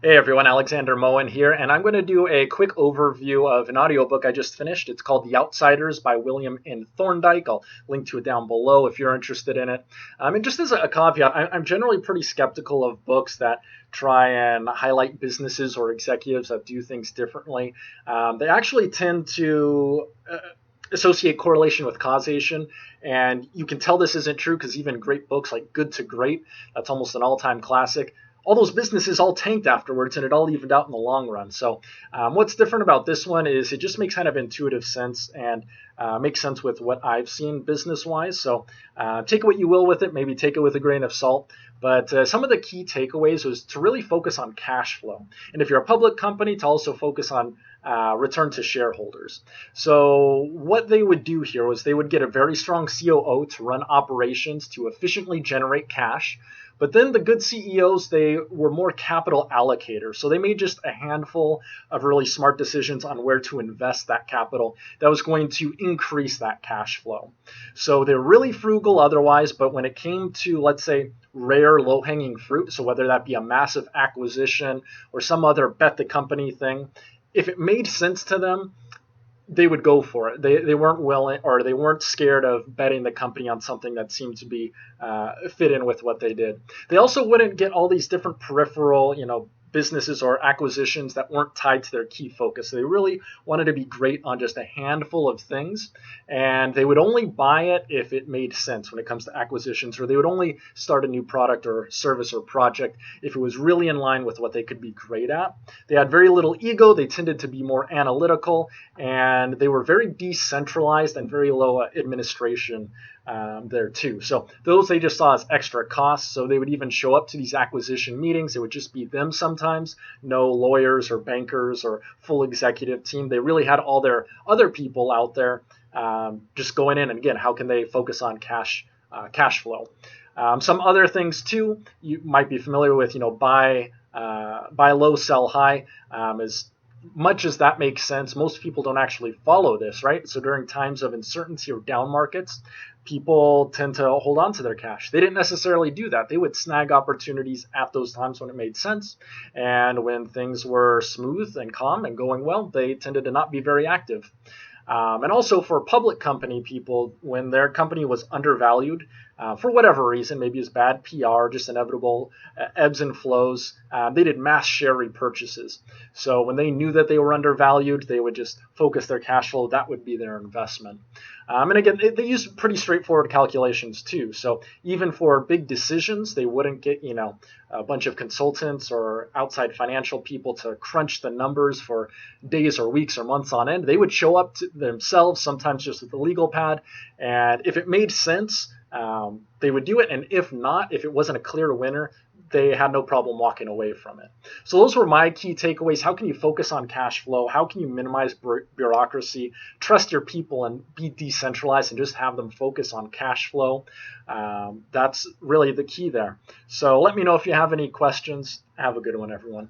Hey everyone, Alexander Moen here, and I'm going to do a quick overview of an audiobook I just finished. It's called The Outsiders by William N. Thorndike. I'll link to it down below if you're interested in it. And just as a caveat, I'm generally pretty skeptical of books that try and highlight businesses or executives that do things differently. They actually tend to associate correlation with causation, and you can tell this isn't true because even great books like Good to Great, that's almost an all-time classic, all those businesses all tanked afterwards and it all evened out in the long run. So what's different about this one is it just makes kind of intuitive sense and makes sense with what I've seen business wise. So take what you will with it, maybe take it with a grain of salt. But some of the key takeaways was to really focus on cash flow. And if you're a public company, to also focus on return to shareholders. So what they would do here was they would get a very strong COO to run operations to efficiently generate cash. But then the good CEOs, they were more capital allocators. So they made just a handful of really smart decisions on where to invest that capital that was going to increase that cash flow. So they're really frugal otherwise, but when it came to, let's say, rare low-hanging fruit, so whether that be a massive acquisition or some other bet the company thing, if it made sense to them, they would go for it. They weren't willing, or they weren't scared of betting the company on something that seemed to be fit in with what they did. They also wouldn't get all these different peripheral, businesses or acquisitions that weren't tied to their key focus. They really wanted to be great on just a handful of things, and they would only buy it if it made sense when it comes to acquisitions, or they would only start a new product or service or project if it was really in line with what they could be great at. They had very little ego. They tended to be more analytical, and they were very decentralized and very low administration there too. So those they just saw as extra costs. So they would even show up to these acquisition meetings. It would just be them sometimes, no lawyers or bankers or full executive team. They really had all their other people out there just going in. And again, how can they focus on cash flow? Some other things too you might be familiar with. Buy low, sell high. As much as that makes sense, most people don't actually follow this, right? So during times of uncertainty or down markets, people tend to hold on to their cash. They didn't necessarily do that. They would snag opportunities at those times when it made sense. And when things were smooth and calm and going well, they tended to not be very active. And also for public company people, when their company was undervalued, for whatever reason, maybe it's bad PR, just inevitable ebbs and flows, they did mass share repurchases. So when they knew that they were undervalued, they would just focus their cash flow. That would be their investment. And again, they use pretty straightforward calculations too. So even for big decisions, they wouldn't get, a bunch of consultants or outside financial people to crunch the numbers for days or weeks or months on end. They would show up to themselves, sometimes just with a legal pad. And if it made sense, they would do it. And if not, if it wasn't a clear winner, they had no problem walking away from it. So those were my key takeaways. How can you focus on cash flow? How can you minimize bureaucracy, trust your people, and be decentralized and just have them focus on cash flow? That's really the key there. So let me know if you have any questions. Have a good one, everyone.